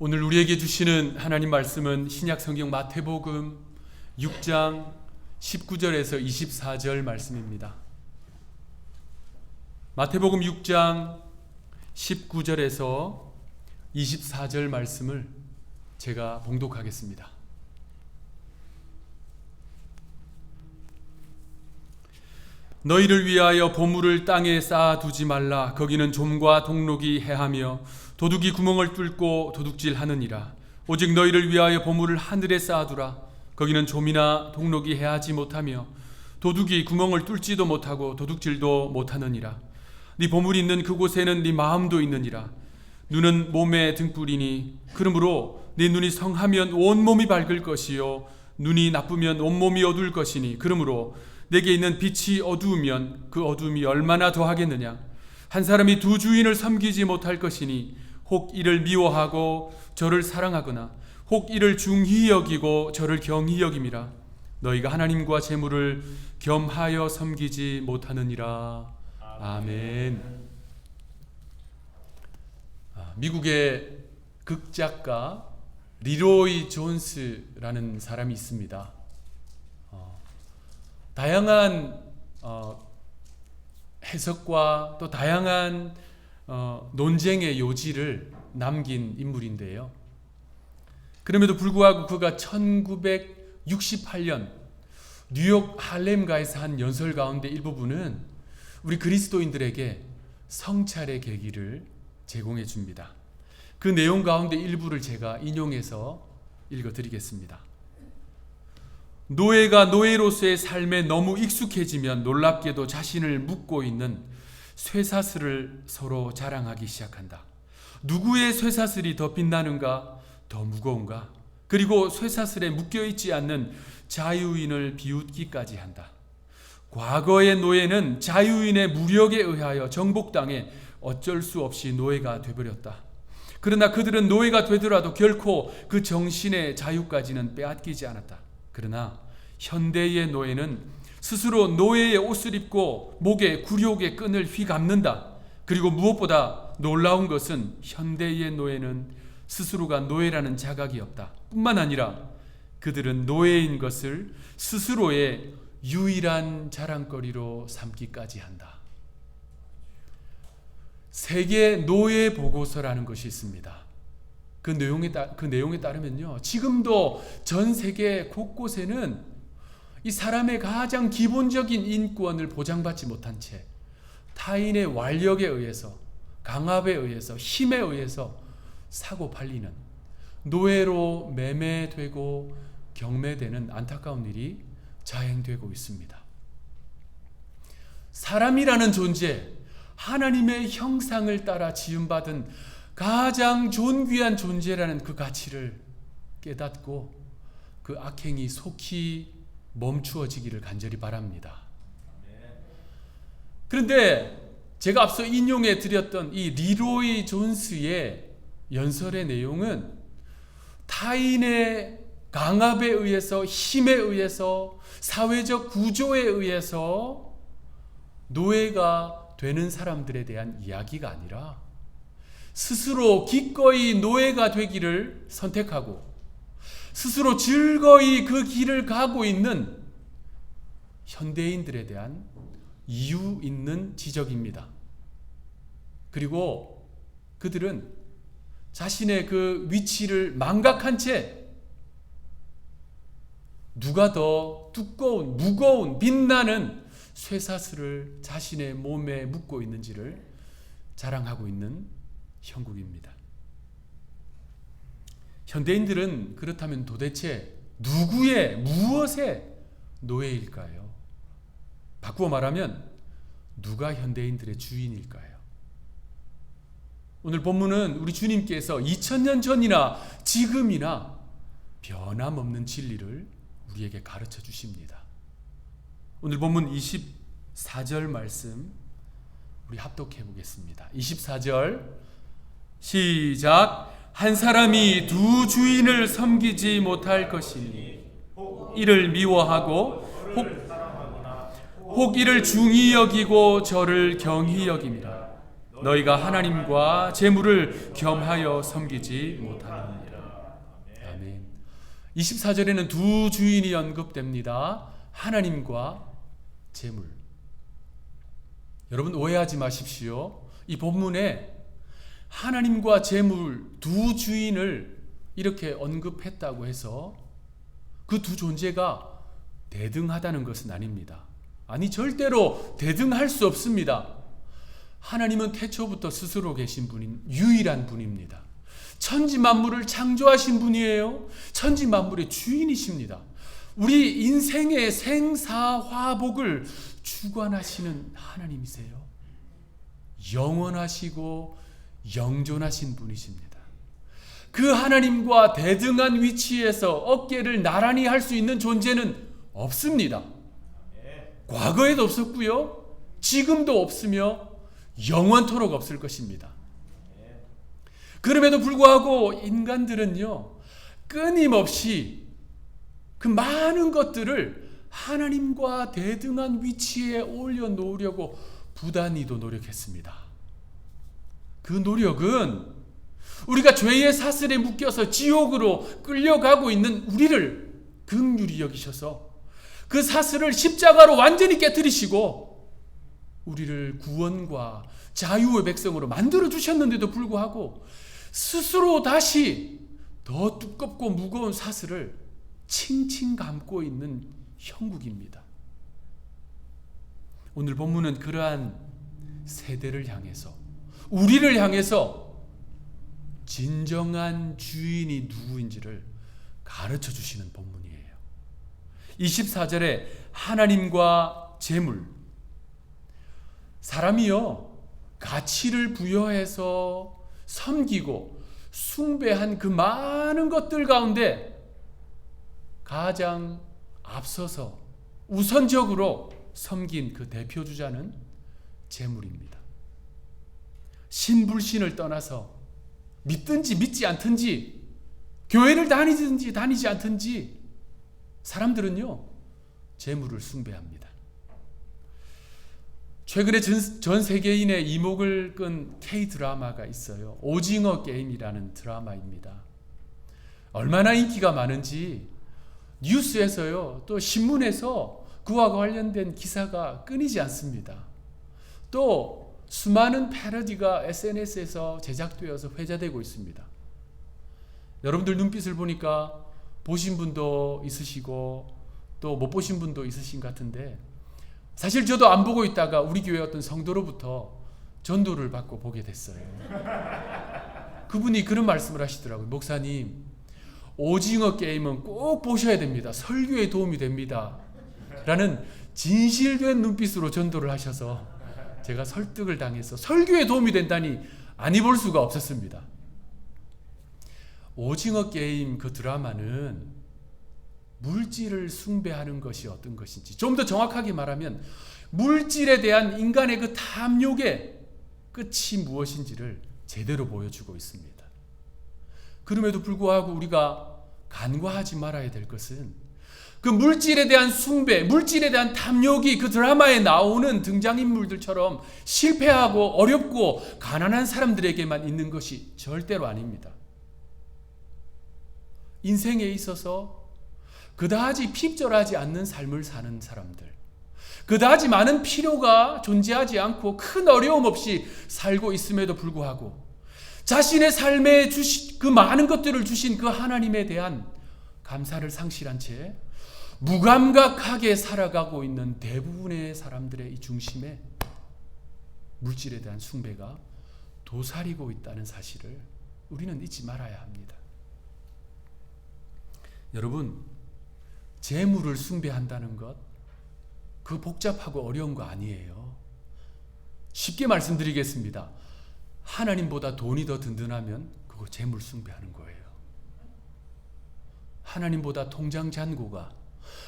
오늘 우리에게 주시는 하나님 말씀은 신약 성경 마태복음 6장 19절에서 24절 말씀입니다. 마태복음 6장 19절에서 24절 말씀을 제가 봉독하겠습니다. 너희를 위하여 보물을 땅에 쌓아두지 말라. 거기는 좀과 동록이 해하며 도둑이 구멍을 뚫고 도둑질하느니라. 오직 너희를 위하여 보물을 하늘에 쌓아두라. 거기는 좀이나 동록이 해하지 못하며 도둑이 구멍을 뚫지도 못하고 도둑질도 못하느니라. 네 보물이 있는 그곳에는 네 마음도 있느니라. 눈은 몸의 등불이니 그러므로 네 눈이 성하면 온몸이 밝을 것이요 눈이 나쁘면 온몸이 어두울 것이니 그러므로 내게 있는 빛이 어두우면 그 어두움이 얼마나 더하겠느냐. 한 사람이 두 주인을 섬기지 못할 것이니 혹 이를 미워하고 저를 사랑하거나 혹 이를 중히 여기고 저를 경히 여김이라. 너희가 하나님과 재물을 겸하여 섬기지 못하느니라. 아멘. 미국의 극작가 리로이 존스라는 사람이 있습니다. 다양한 해석과 또 다양한 논쟁의 요지를 남긴 인물인데요. 그럼에도 불구하고 그가 1968년 뉴욕 할렘가에서 한 연설 가운데 일부분은 우리 그리스도인들에게 성찰의 계기를 제공해 줍니다. 그 내용 가운데 일부를 제가 인용해서 읽어드리겠습니다. 노예가 노예로서의 삶에 너무 익숙해지면 놀랍게도 자신을 묶고 있는 쇠사슬을 서로 자랑하기 시작한다. 누구의 쇠사슬이 더 빛나는가, 더 무거운가? 그리고 쇠사슬에 묶여있지 않는 자유인을 비웃기까지 한다. 과거의 노예는 자유인의 무력에 의하여 정복당해 어쩔 수 없이 노예가 되버렸다. 그러나 그들은 노예가 되더라도 결코 그 정신의 자유까지는 빼앗기지 않았다. 그러나 현대의 노예는 스스로 노예의 옷을 입고 목에 굴욕의 끈을 휘감는다. 그리고 무엇보다 놀라운 것은 현대의 노예는 스스로가 노예라는 자각이 없다. 뿐만 아니라 그들은 노예인 것을 스스로의 유일한 자랑거리로 삼기까지 한다. 세계 노예 보고서라는 것이 있습니다. 그 내용에 따르면요, 지금도 전 세계 곳곳에는 이 사람의 가장 기본적인 인권을 보장받지 못한 채 타인의 완력에 의해서, 강압에 의해서, 힘에 의해서 사고 팔리는, 노예로 매매되고 경매되는 안타까운 일이 자행되고 있습니다. 사람이라는 존재, 하나님의 형상을 따라 지음받은 가장 존귀한 존재라는 그 가치를 깨닫고 그 악행이 속히 멈추어지기를 간절히 바랍니다. 그런데 제가 앞서 인용해 드렸던 이 리로이 존스의 연설의 내용은 타인의 강압에 의해서, 힘에 의해서, 사회적 구조에 의해서 노예가 되는 사람들에 대한 이야기가 아니라 스스로 기꺼이 노예가 되기를 선택하고 스스로 즐거이 그 길을 가고 있는 현대인들에 대한 이유 있는 지적입니다. 그리고 그들은 자신의 그 위치를 망각한 채 누가 더 두꺼운, 무거운, 빛나는 쇠사슬을 자신의 몸에 묶고 있는지를 자랑하고 있는 형국입니다. 현대인들은 그렇다면 도대체 누구의, 무엇의 노예일까요? 바꾸어 말하면 누가 현대인들의 주인일까요? 오늘 본문은 우리 주님께서 2000년 전이나 지금이나 변함없는 진리를 우리에게 가르쳐 주십니다. 오늘 본문 24절 말씀 우리 합독해 보겠습니다. 24절 시작. 한 사람이 두 주인을 섬기지 못할 것이니 이를 미워하고 혹 이를 중히 여기고 저를 경히 여김이라. 너희가 하나님과 재물을 겸하여 섬기지 못하느니라. 아멘. 24절에는 두 주인이 언급됩니다. 하나님과 재물. 여러분 오해하지 마십시오. 이 본문에 하나님과 재물 두 주인을 이렇게 언급했다고 해서 그 두 존재가 대등하다는 것은 아닙니다. 아니, 절대로 대등할 수 없습니다. 하나님은 태초부터 스스로 계신 분인 유일한 분입니다. 천지 만물을 창조하신 분이에요. 천지 만물의 주인이십니다. 우리 인생의 생사화복을 주관하시는 하나님이세요. 영원하시고 영존하신 분이십니다. 그 하나님과 대등한 위치에서 어깨를 나란히 할 수 있는 존재는 없습니다. 과거에도 없었고요, 지금도 없으며 영원토록 없을 것입니다. 그럼에도 불구하고 인간들은요, 끊임없이 그 많은 것들을 하나님과 대등한 위치에 올려놓으려고 부단히도 노력했습니다. 그 노력은 우리가 죄의 사슬에 묶여서 지옥으로 끌려가고 있는 우리를 긍휼히 여기셔서 그 사슬을 십자가로 완전히 깨뜨리시고 우리를 구원과 자유의 백성으로 만들어 주셨는데도 불구하고 스스로 다시 더 두껍고 무거운 사슬을 칭칭 감고 있는 형국입니다. 오늘 본문은 그러한 세대를 향해서, 우리를 향해서 진정한 주인이 누구인지를 가르쳐 주시는 본문이에요. 24절에 하나님과 재물. 사람이요, 가치를 부여해서 섬기고 숭배한 그 많은 것들 가운데 가장 앞서서 우선적으로 섬긴 그 대표주자는 재물입니다. 신불신을 떠나서 믿든지 믿지 않든지, 교회를 다니든지 다니지 않든지 사람들은요, 재물을 숭배합니다. 최근에 전 세계인의 이목을 끈 K-드라마가 있어요. 오징어 게임이라는 드라마입니다. 얼마나 인기가 많은지 뉴스에서요, 또 신문에서 그와 관련된 기사가 끊이지 않습니다. 또 수많은 패러디가 SNS에서 제작되어서 회자되고 있습니다. 여러분들 눈빛을 보니까 보신 분도 있으시고 또 못 보신 분도 있으신 것 같은데, 사실 저도 안 보고 있다가 우리 교회 어떤 성도로부터 전도를 받고 보게 됐어요. 그분이 그런 말씀을 하시더라고요. 목사님, 오징어 게임은 꼭 보셔야 됩니다. 설교에 도움이 됩니다. 라는 진실된 눈빛으로 전도를 하셔서 제가 설득을 당해서 설교에 도움이 된다니 아니 볼 수가 없었습니다. 오징어 게임 그 드라마는 물질을 숭배하는 것이 어떤 것인지, 좀 더 정확하게 말하면 물질에 대한 인간의 그 탐욕의 끝이 무엇인지를 제대로 보여주고 있습니다. 그럼에도 불구하고 우리가 간과하지 말아야 될 것은 그 물질에 대한 숭배, 물질에 대한 탐욕이 그 드라마에 나오는 등장인물들처럼 실패하고 어렵고 가난한 사람들에게만 있는 것이 절대로 아닙니다. 인생에 있어서 그다지 핍절하지 않는 삶을 사는 사람들, 그다지 많은 필요가 존재하지 않고 큰 어려움 없이 살고 있음에도 불구하고 자신의 삶에 주신 그 많은 것들을 주신 그 하나님에 대한 감사를 상실한 채 무감각하게 살아가고 있는 대부분의 사람들의 이 중심에 물질에 대한 숭배가 도사리고 있다는 사실을 우리는 잊지 말아야 합니다. 여러분, 재물을 숭배한다는 것, 그 복잡하고 어려운 거 아니에요. 쉽게 말씀드리겠습니다. 하나님보다 돈이 더 든든하면 그거 재물 숭배하는 거예요. 하나님보다 통장 잔고가,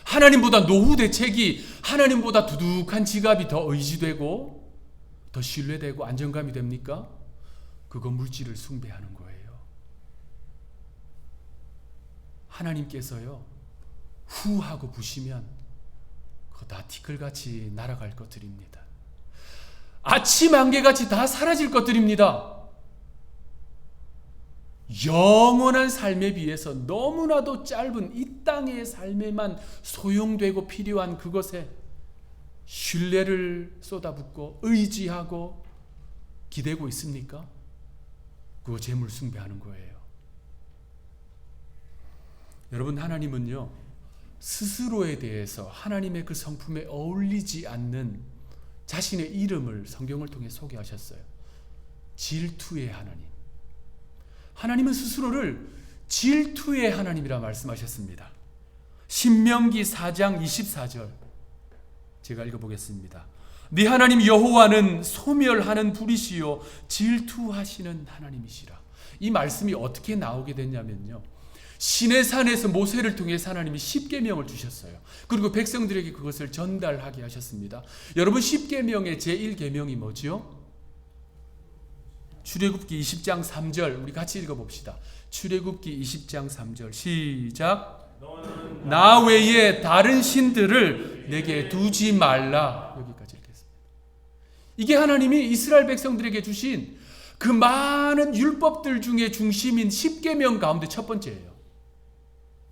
하나님보다 노후 대책이, 하나님보다 두둑한 지갑이 더 의지되고 더 신뢰되고 안정감이 됩니까? 그거 물질을 숭배하는 거예요. 하나님께서요, 후하고 부시면 그거 다 티끌같이 날아갈 것들입니다. 아침 안개같이 다 사라질 것들입니다. 영원한 삶에 비해서 너무나도 짧은 이 땅의 삶에만 소용되고 필요한 그것에 신뢰를 쏟아붓고 의지하고 기대고 있습니까? 그거 재물 숭배하는 거예요. 여러분, 하나님은요, 스스로에 대해서 하나님의 그 성품에 어울리지 않는 자신의 이름을 성경을 통해 소개하셨어요. 질투의 하나님. 하나님은 스스로를 질투의 하나님이라 말씀하셨습니다. 신명기 4장 24절 제가 읽어보겠습니다. 네 하나님 여호와는 소멸하는 불이시요 질투하시는 하나님이시라. 이 말씀이 어떻게 나오게 됐냐면요, 시내산에서 모세를 통해서 하나님이 십계명을 주셨어요. 그리고 백성들에게 그것을 전달하게 하셨습니다. 여러분, 십계명의 제1계명이 뭐지요? 출애굽기 20장 3절 우리 같이 읽어봅시다. 출애굽기 20장 3절 시작. 나 외에 다른 신들을 내게 두지 말라. 여기까지 읽겠습니다. 이게 하나님이 이스라엘 백성들에게 주신 그 많은 율법들 중에 중심인 십계명 가운데 첫 번째예요.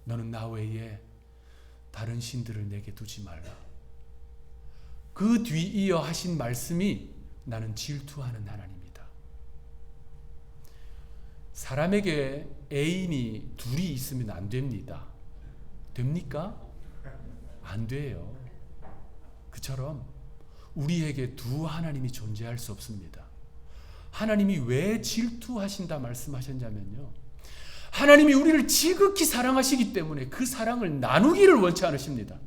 너는 나 외에 다른 신들을 내게 두지 말라. 그 뒤이어 하신 말씀이 나는 질투하는 하나님이다. 사람에게 애인이 둘이 있으면 안 됩니다. 됩니까? 안 돼요. 그처럼 우리에게 두 하나님이 존재할 수 없습니다. 하나님이 왜 질투하신다 말씀하셨냐면요, 하나님이 우리를 지극히 사랑하시기 때문에 그 사랑을 나누기를 원치 않으십니다.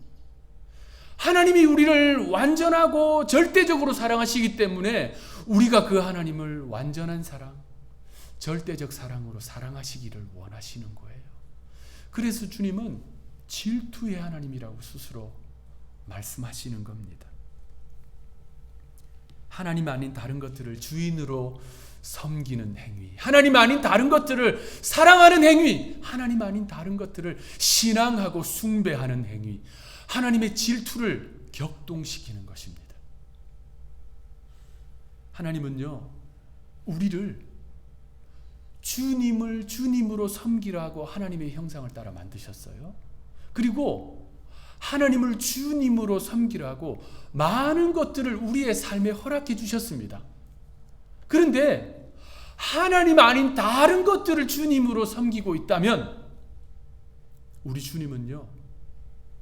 하나님이 우리를 완전하고 절대적으로 사랑하시기 때문에 우리가 그 하나님을 완전한 사랑, 절대적 사랑으로 사랑하시기를 원하시는 거예요. 그래서 주님은 질투의 하나님이라고 스스로 말씀하시는 겁니다. 하나님 아닌 다른 것들을 주인으로 섬기는 행위, 하나님 아닌 다른 것들을 사랑하는 행위, 하나님 아닌 다른 것들을 신앙하고 숭배하는 행위, 하나님의 질투를 격동시키는 것입니다. 하나님은요, 우리를 주님을 주님으로 섬기라고 하나님의 형상을 따라 만드셨어요. 그리고 하나님을 주님으로 섬기라고 많은 것들을 우리의 삶에 허락해 주셨습니다. 그런데 하나님 아닌 다른 것들을 주님으로 섬기고 있다면 우리 주님은요,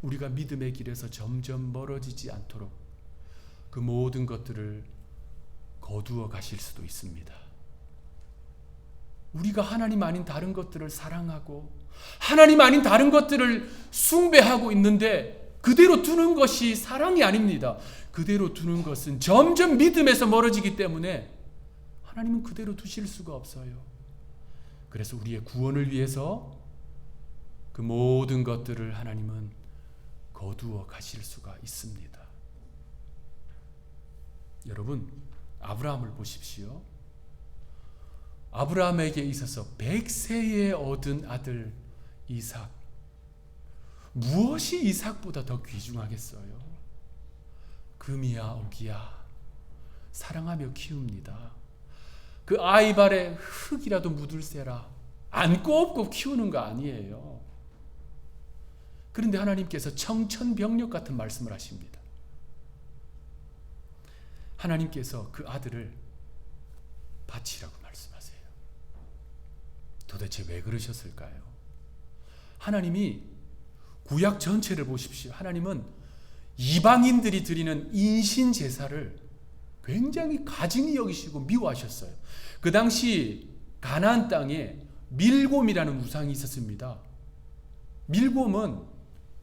우리가 믿음의 길에서 점점 멀어지지 않도록 그 모든 것들을 거두어 가실 수도 있습니다. 우리가 하나님 아닌 다른 것들을 사랑하고 하나님 아닌 다른 것들을 숭배하고 있는데 그대로 두는 것이 사랑이 아닙니다. 그대로 두는 것은 점점 믿음에서 멀어지기 때문에 하나님은 그대로 두실 수가 없어요. 그래서 우리의 구원을 위해서 그 모든 것들을 하나님은 거두어 가실 수가 있습니다. 여러분, 아브라함을 보십시오. 아브라함에게 있어서 100세에 얻은 아들 이삭, 무엇이 이삭보다 더 귀중하겠어요? 금이야 옥이야 사랑하며 키웁니다. 그 아이 발에 흙이라도 묻을세라 안고 업고 키우는 거 아니에요. 그런데 하나님께서 청천벽력 같은 말씀을 하십니다. 하나님께서 그 아들을 바치라고 말씀하세요. 도대체 왜 그러셨을까요? 하나님이 구약 전체를 보십시오. 하나님은 이방인들이 드리는 인신 제사를 굉장히 가증히 여기시고 미워하셨어요. 그 당시 가나안 땅에 밀곰이라는 우상이 있었습니다. 밀곰은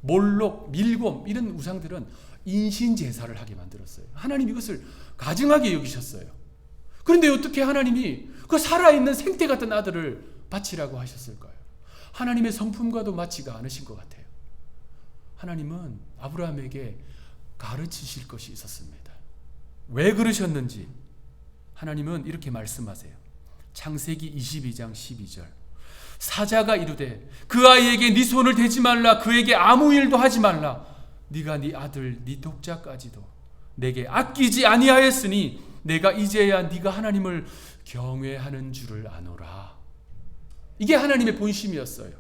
몰록, 밀곰 이런 우상들은 인신 제사를 하게 만들었어요. 하나님 이것을 가증하게 여기셨어요. 그런데 어떻게 하나님이 그 살아있는 생태 같은 아들을 바치라고 하셨을까요? 하나님의 성품과도 맞지가 않으신 것 같아요. 하나님은 아브라함에게 가르치실 것이 있었습니다. 왜 그러셨는지 하나님은 이렇게 말씀하세요. 창세기 22장 12절 사자가 이르되 그 아이에게 네 손을 대지 말라, 그에게 아무 일도 하지 말라. 네가 네 아들 네 독자까지도 내게 아끼지 아니하였으니 내가 이제야 네가 하나님을 경외하는 줄을 아노라. 이게 하나님의 본심이었어요.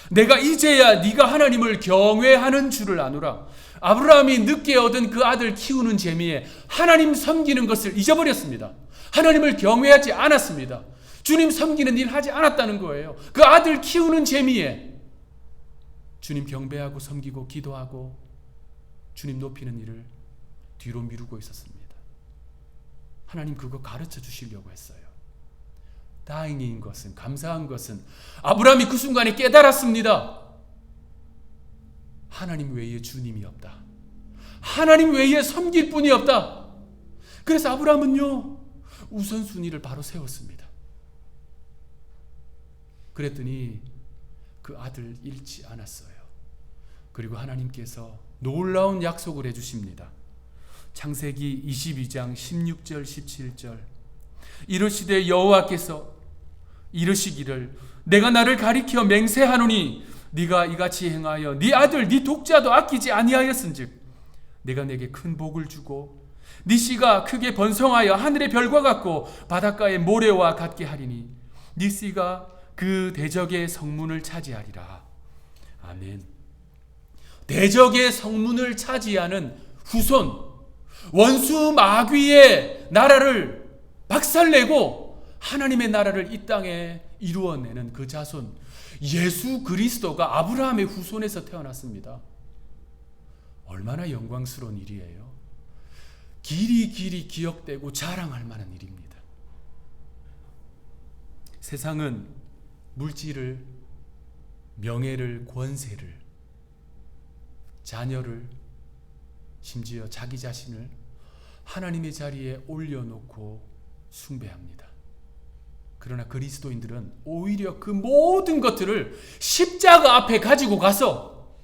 내가 이제야 네가 하나님을 경외하는 줄을 아노라. 아브라함이 늦게 얻은 그 아들 키우는 재미에 하나님 섬기는 것을 잊어버렸습니다. 하나님을 경외하지 않았습니다. 주님 섬기는 일 하지 않았다는 거예요. 그 아들 키우는 재미에 주님 경배하고 섬기고 기도하고 주님 높이는 일을 뒤로 미루고 있었습니다. 하나님 그거 가르쳐 주시려고 했어요. 다행인 것은, 감사한 것은 아브라함이 그 순간에 깨달았습니다. 하나님 외에 주님이 없다. 하나님 외에 섬길 분이 없다. 그래서 아브라함은요, 우선순위를 바로 세웠습니다. 그랬더니 그 아들 잃지 않았어요. 그리고 하나님께서 놀라운 약속을 해주십니다. 창세기 22장 16절 17절 이르시되 여호와께서 이르시기를 내가 나를 가리켜 맹세하노니 네가 이같이 행하여 네 아들 네 독자도 아끼지 아니하였은즉 내가 내게 큰 복을 주고 네 씨가 크게 번성하여 하늘의 별과 같고 바닷가의 모래와 같게 하리니 네 씨가 그 대적의 성문을 차지하리라. 아멘. 대적의 성문을 차지하는 후손, 원수 마귀의 나라를 박살내고 하나님의 나라를 이 땅에 이루어내는 그 자손, 예수 그리스도가 아브라함의 후손에서 태어났습니다. 얼마나 영광스러운 일이에요. 길이 기억되고 자랑할 만한 일입니다. 세상은 물질을, 명예를, 권세를, 자녀를, 심지어 자기 자신을 하나님의 자리에 올려놓고 숭배합니다. 그러나 그리스도인들은 오히려 그 모든 것들을 십자가 앞에 가지고 가서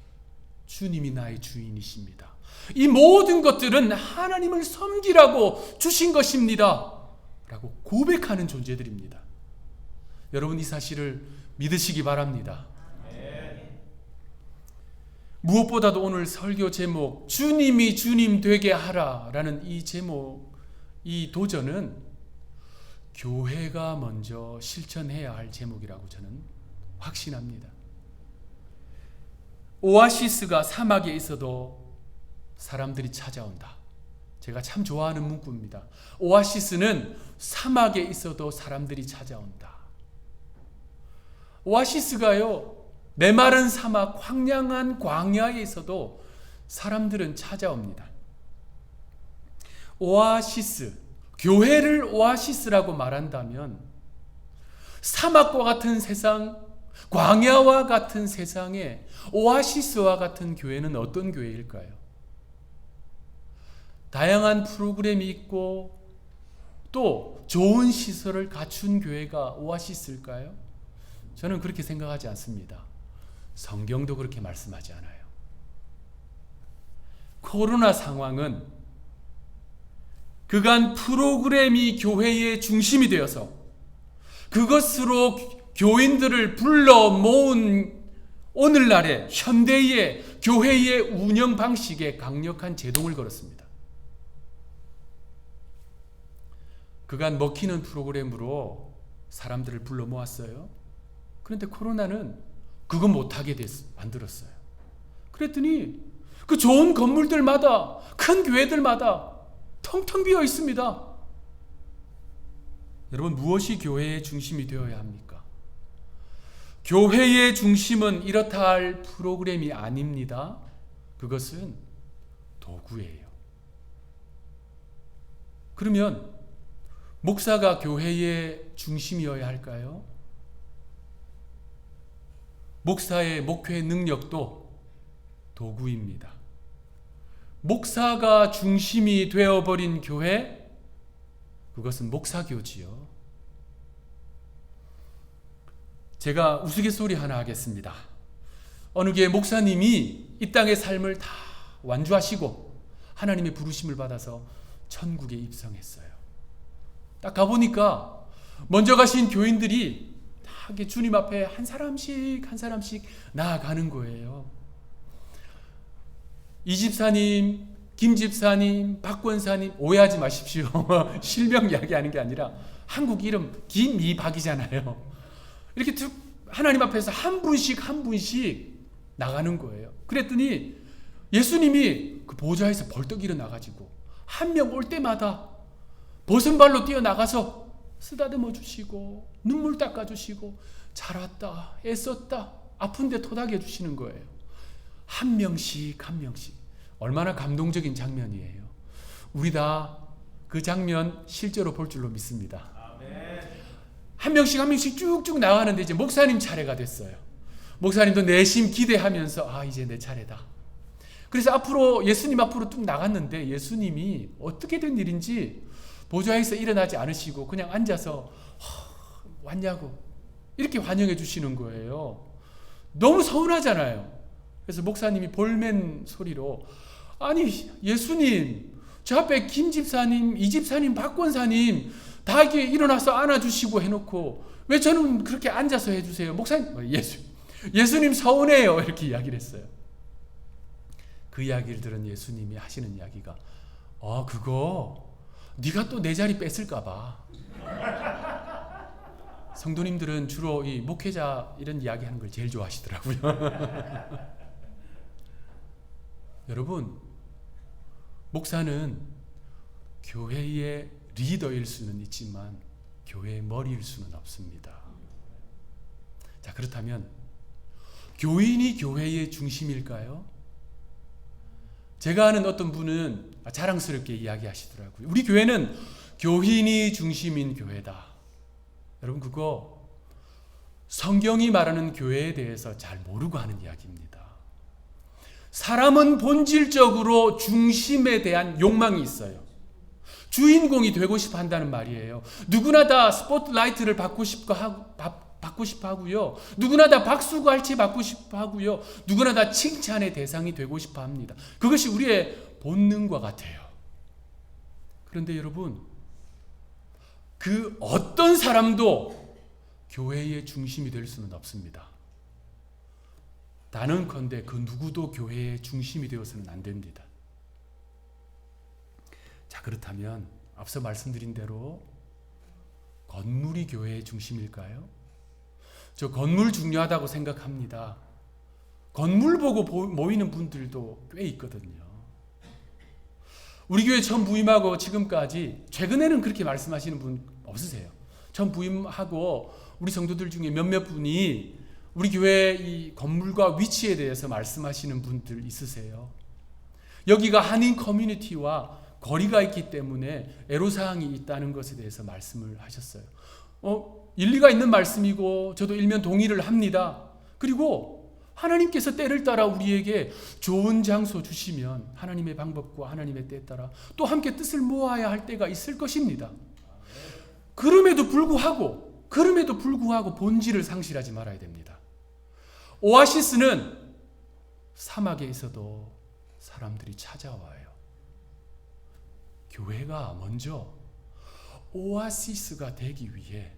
주님이 나의 주인이십니다. 이 모든 것들은 하나님을 섬기라고 주신 것입니다. 라고 고백하는 존재들입니다. 여러분 이 사실을 믿으시기 바랍니다. 무엇보다도 오늘 설교 제목 주님이 주님 되게 하라 라는 이 제목, 이 도전은 교회가 먼저 실천해야 할 제목이라고 저는 확신합니다. 오아시스가 사막에 있어도 사람들이 찾아온다. 제가 참 좋아하는 문구입니다. 오아시스는 사막에 있어도 사람들이 찾아온다. 오아시스가요, 메마른 사막, 황량한 광야에 있어도 사람들은 찾아옵니다. 오아시스, 교회를 오아시스라고 말한다면 사막과 같은 세상, 광야와 같은 세상에 오아시스와 같은 교회는 어떤 교회일까요? 다양한 프로그램이 있고 또 좋은 시설을 갖춘 교회가 오아시스일까요? 저는 그렇게 생각하지 않습니다. 성경도 그렇게 말씀하지 않아요. 코로나 상황은 그간 프로그램이 교회의 중심이 되어서 그것으로 교인들을 불러 모은 오늘날의 현대의 교회의 운영 방식에 강력한 제동을 걸었습니다. 그간 먹히는 프로그램으로 사람들을 불러 모았어요. 그런데 코로나는 그거 못하게 만들었어요. 그랬더니 그 좋은 건물들마다, 큰 교회들마다 텅텅 비어 있습니다. 여러분, 무엇이 교회의 중심이 되어야 합니까? 교회의 중심은 이렇다 할 프로그램이 아닙니다. 그것은 도구예요. 그러면 목사가 교회의 중심이어야 할까요? 목사의 목회 능력도 도구입니다. 목사가 중심이 되어버린 교회, 그것은 목사교지요. 제가 우스갯소리 하나 하겠습니다. 어느 교회 목사님이 이 땅의 삶을 다 완주하시고 하나님의 부르심을 받아서 천국에 입성했어요. 딱 가보니까 먼저 가신 교인들이 다 주님 앞에 한 사람씩 한 사람씩 나아가는 거예요. 이 집사님 김 집사님, 박 권사님 오해하지 마십시오. 실명 이야기하는 게 아니라 한국 이름 김이박이잖아요. 이렇게 쭉 하나님 앞에서 한 분씩 한 분씩 나가는 거예요. 그랬더니 예수님이 그 보좌에서 벌떡 일어나가지고 한 명 올 때마다 벗은 발로 뛰어나가서 쓰다듬어 주시고 눈물 닦아 주시고 잘 왔다, 애썼다, 아픈데 토닥여 주시는 거예요. 한 명씩 한 명씩. 얼마나 감동적인 장면이에요. 우리 다 그 장면 실제로 볼 줄로 믿습니다. 한 명씩 한 명씩 쭉쭉 나가는데 이제 목사님 차례가 됐어요. 목사님도 내심 기대하면서 이제 내 차례다. 그래서 앞으로 예수님 앞으로 쭉 나갔는데 예수님이 어떻게 된 일인지 보좌에서 일어나지 않으시고 그냥 앉아서 왔냐고 이렇게 환영해 주시는 거예요. 너무 서운하잖아요. 그래서 목사님이 볼멘 소리로 아니 예수님 저 앞에 김 집사님, 이 집사님, 박 권사님 다 이렇게 일어나서 안아주시고 해놓고 왜 저는 그렇게 앉아서 해주세요? 목사님, 예수님 서운해요. 이렇게 이야기를 했어요. 그 이야기를 들은 예수님이 하시는 이야기가 그거 네가 또 내 자리 뺏을까 봐. 성도님들은 주로 이 목회자 이런 이야기 하는 걸 제일 좋아하시더라고요. 여러분, 목사는 교회의 리더일 수는 있지만 교회의 머리일 수는 없습니다. 자, 그렇다면 교인이 교회의 중심일까요? 제가 아는 어떤 분은 자랑스럽게 이야기하시더라고요. 우리 교회는 교인이 중심인 교회다. 여러분, 그거 성경이 말하는 교회에 대해서 잘 모르고 하는 이야기입니다. 사람은 본질적으로 중심에 대한 욕망이 있어요. 주인공이 되고 싶어 한다는 말이에요. 누구나 다 스포트라이트를 받고 싶어 하고요. 누구나 다 박수갈채 받고 싶어 하고요. 누구나 다 칭찬의 대상이 되고 싶어 합니다. 그것이 우리의 본능과 같아요. 그런데 여러분, 그 어떤 사람도 교회의 중심이 될 수는 없습니다. 단언컨대 그 누구도 교회의 중심이 되어서는 안 됩니다. 자, 그렇다면 앞서 말씀드린 대로 건물이 교회의 중심일까요? 저 건물 중요하다고 생각합니다. 건물 보고 모이는 분들도 꽤 있거든요. 우리 교회 처음 부임하고 지금까지 최근에는 그렇게 말씀하시는 분 없으세요? 처음 부임하고 우리 성도들 중에 몇몇 분이 우리 교회 이 건물과 위치에 대해서 말씀하시는 분들 있으세요? 여기가 한인 커뮤니티와 거리가 있기 때문에 애로사항이 있다는 것에 대해서 말씀을 하셨어요. 일리가 있는 말씀이고 저도 일면 동의를 합니다. 그리고 하나님께서 때를 따라 우리에게 좋은 장소 주시면 하나님의 방법과 하나님의 때에 따라 또 함께 뜻을 모아야 할 때가 있을 것입니다. 그럼에도 불구하고 본질을 상실하지 말아야 됩니다. 오아시스는 사막에 있어도 사람들이 찾아와요. 교회가 먼저 오아시스가 되기 위해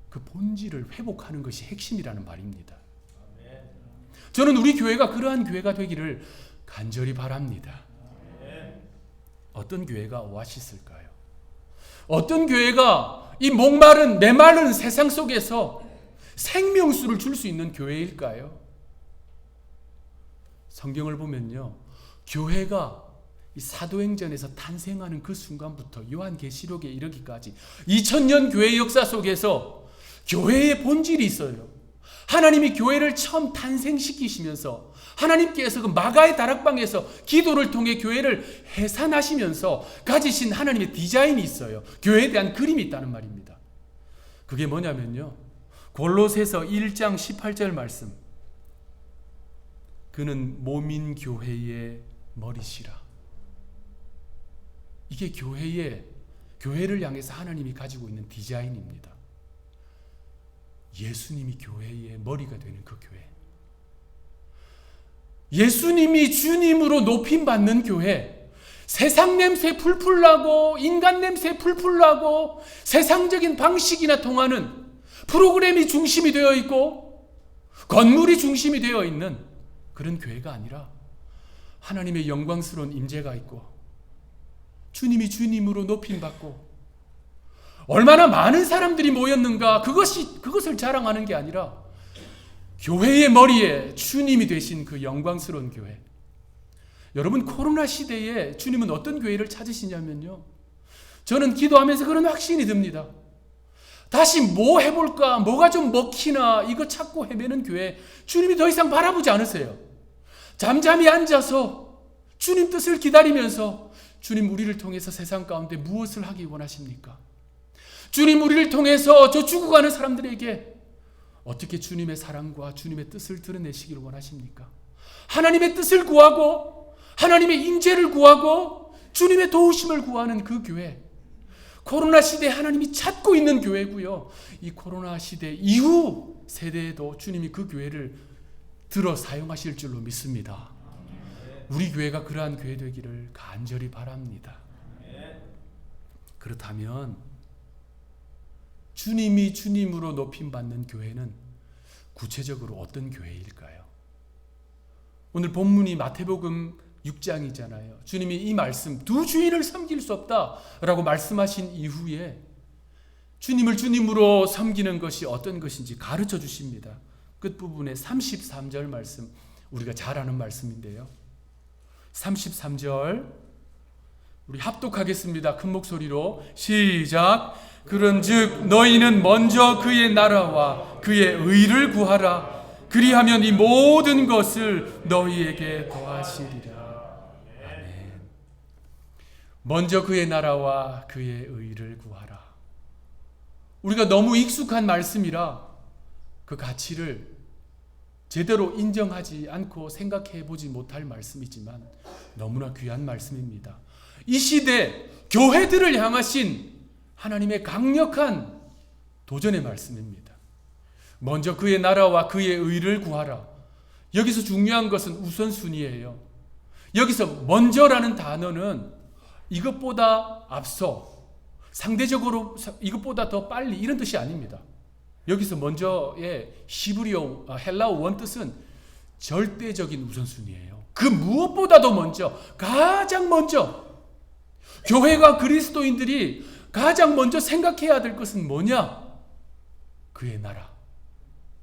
그 본질을 회복하는 것이 핵심이라는 말입니다. 저는 우리 교회가 그러한 교회가 되기를 간절히 바랍니다. 어떤 교회가 오아시스일까요? 어떤 교회가 이 메마른 세상 속에서 생명수를 줄 수 있는 교회일까요? 성경을 보면요, 교회가 이 사도행전에서 탄생하는 그 순간부터 요한계시록에 이르기까지 2000년 교회 역사 속에서 교회의 본질이 있어요. 하나님이 교회를 처음 탄생시키시면서 하나님께서 그 마가의 다락방에서 기도를 통해 교회를 해산하시면서 가지신 하나님의 디자인이 있어요. 교회에 대한 그림이 있다는 말입니다. 그게 뭐냐면요, 골로새서 1장 18절 말씀. 그는 몸인 교회의 머리시라. 이게 교회를 향해서 하나님이 가지고 있는 디자인입니다. 예수님이 교회의 머리가 되는 그 교회. 예수님이 주님으로 높임받는 교회. 세상 냄새 풀풀 나고 인간 냄새 풀풀 나고 세상적인 방식이나 통하는 프로그램이 중심이 되어 있고 건물이 중심이 되어 있는 그런 교회가 아니라 하나님의 영광스러운 임재가 있고 주님이 주님으로 높임받고 얼마나 많은 사람들이 모였는가 그것을 자랑하는 게 아니라 교회의 머리에 주님이 되신 그 영광스러운 교회. 여러분, 코로나 시대에 주님은 어떤 교회를 찾으시냐면요, 저는 기도하면서 그런 확신이 듭니다. 다시 뭐 해볼까, 뭐가 좀 먹히나 이거 찾고 헤매는 교회 주님이 더 이상 바라보지 않으세요. 잠잠히 앉아서 주님 뜻을 기다리면서 주님, 우리를 통해서 세상 가운데 무엇을 하기 원하십니까? 주님, 우리를 통해서 저 죽어가는 사람들에게 어떻게 주님의 사랑과 주님의 뜻을 드러내시기를 원하십니까? 하나님의 뜻을 구하고 하나님의 인재를 구하고 주님의 도우심을 구하는 그 교회, 코로나 시대에 하나님이 찾고 있는 교회고요. 이 코로나 시대 이후 세대에도 주님이 그 교회를 들어 사용하실 줄로 믿습니다. 우리 교회가 그러한 교회 되기를 간절히 바랍니다. 그렇다면 주님이 주님으로 높임받는 교회는 구체적으로 어떤 교회일까요? 오늘 본문이 마태복음 6장이잖아요. 주님이 이 말씀, 두 주인을 섬길 수 없다라고 말씀하신 이후에 주님을 주님으로 섬기는 것이 어떤 것인지 가르쳐 주십니다. 끝부분에 33절 말씀, 우리가 잘 아는 말씀인데요. 33절 우리 합독하겠습니다. 큰 목소리로 시작. 그런즉 너희는 먼저 그의 나라와 그의 의를 구하라. 그리하면 이 모든 것을 너희에게 더하시리라. 아멘. 먼저 그의 나라와 그의 의를 구하라. 우리가 너무 익숙한 말씀이라 그 가치를 제대로 인정하지 않고 생각해 보지 못할 말씀이지만 너무나 귀한 말씀입니다. 이 시대 교회들을 향하신 하나님의 강력한 도전의 말씀입니다. 먼저 그의 나라와 그의 의를 구하라. 여기서 중요한 것은 우선순위예요. 여기서 먼저라는 단어는 이것보다 앞서, 상대적으로 이것보다 더 빨리, 이런 뜻이 아닙니다. 여기서 먼저의 히브리어, 헬라어 원뜻은 절대적인 우선순위예요. 그 무엇보다도 먼저, 가장 먼저 교회가 그리스도인들이 가장 먼저 생각해야 될 것은 뭐냐? 그의 나라,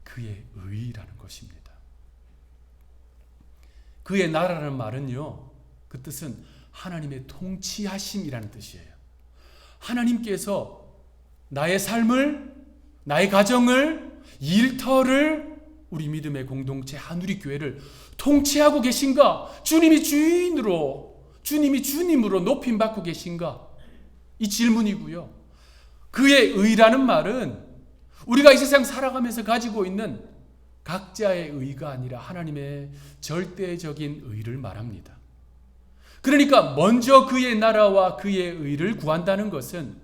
그의 의라는 것입니다. 그의 나라라는 말은요, 그 뜻은 하나님의 통치하심이라는 뜻이에요. 하나님께서 나의 삶을, 나의 가정을, 일터를, 우리 믿음의 공동체 한우리 교회를 통치하고 계신가? 주님이 주님으로 높임받고 계신가? 이 질문이고요. 그의 의라는 말은 우리가 이 세상 살아가면서 가지고 있는 각자의 의가 아니라 하나님의 절대적인 의를 말합니다. 그러니까 먼저 그의 나라와 그의 의를 구한다는 것은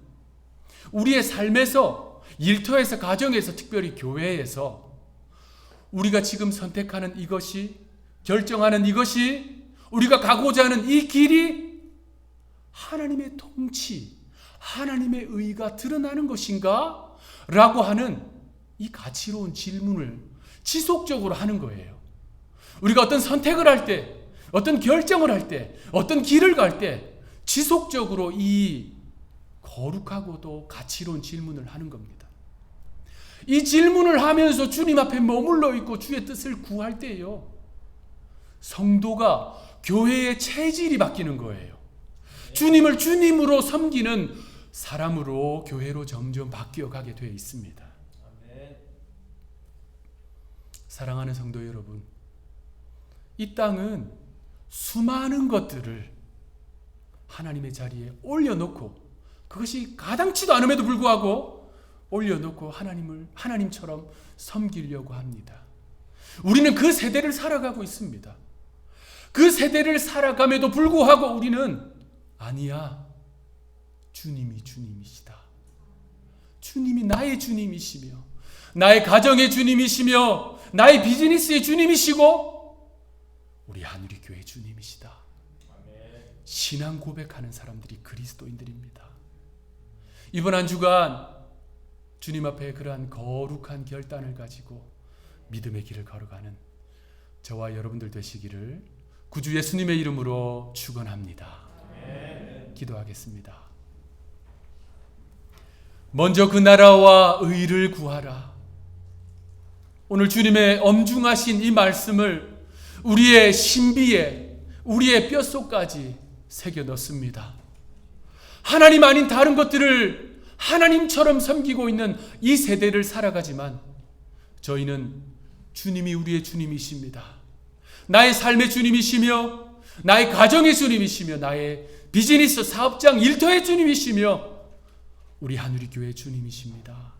우리의 삶에서, 일터에서, 가정에서, 특별히 교회에서 우리가 지금 선택하는 이것이, 결정하는 이것이, 우리가 가고자 하는 이 길이 하나님의 통치, 하나님의 의가 드러나는 것인가? 라고 하는 이 가치로운 질문을 지속적으로 하는 거예요. 우리가 어떤 선택을 할 때, 어떤 결정을 할 때, 어떤 길을 갈 때 지속적으로 이 거룩하고도 가치로운 질문을 하는 겁니다. 이 질문을 하면서 주님 앞에 머물러 있고 주의 뜻을 구할 때요, 성도가, 교회의 체질이 바뀌는 거예요. 주님을 주님으로 섬기는 사람으로, 교회로 점점 바뀌어가게 되어 있습니다. 사랑하는 성도 여러분, 이 땅은 수많은 것들을 하나님의 자리에 올려놓고, 그것이 가당치도 않음에도 불구하고 올려놓고 하나님처럼 섬기려고 합니다. 우리는 그 세대를 살아가고 있습니다. 그 세대를 살아감에도 불구하고 우리는 아니야, 주님이 주님이시다. 주님이 나의 주님이시며, 나의 가정의 주님이시며, 나의 비즈니스의 주님이시고, 우리 하늘의 교회의 주님이시다. 신앙 고백하는 사람들이 그리스도인들입니다. 이번 한 주간 주님 앞에 그러한 거룩한 결단을 가지고 믿음의 길을 걸어가는 저와 여러분들 되시기를 구주 예수님의 이름으로 축원합니다. 기도하겠습니다. 먼저 그 나라와 의를 구하라. 오늘 주님의 엄중하신 이 말씀을 우리의 신비에, 우리의 뼛속까지 새겨 넣습니다. 하나님 아닌 다른 것들을 하나님처럼 섬기고 있는 이 세대를 살아가지만 저희는 주님이 우리의 주님이십니다. 나의 삶의 주님이시며 나의 가정의 주님이시며 나의 비즈니스 사업장 일터의 주님이시며 우리 하누리교회의 주님이십니다.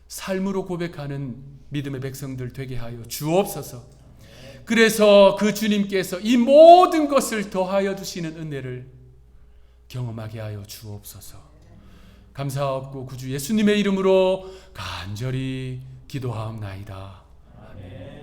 삶으로 고백하는 믿음의 백성들 되게 하여 주옵소서. 그래서 그 주님께서 이 모든 것을 더하여 주시는 은혜를 경험하게 하여 주옵소서. 감사하옵고 구주 예수님의 이름으로 간절히 기도하옵나이다. 아멘.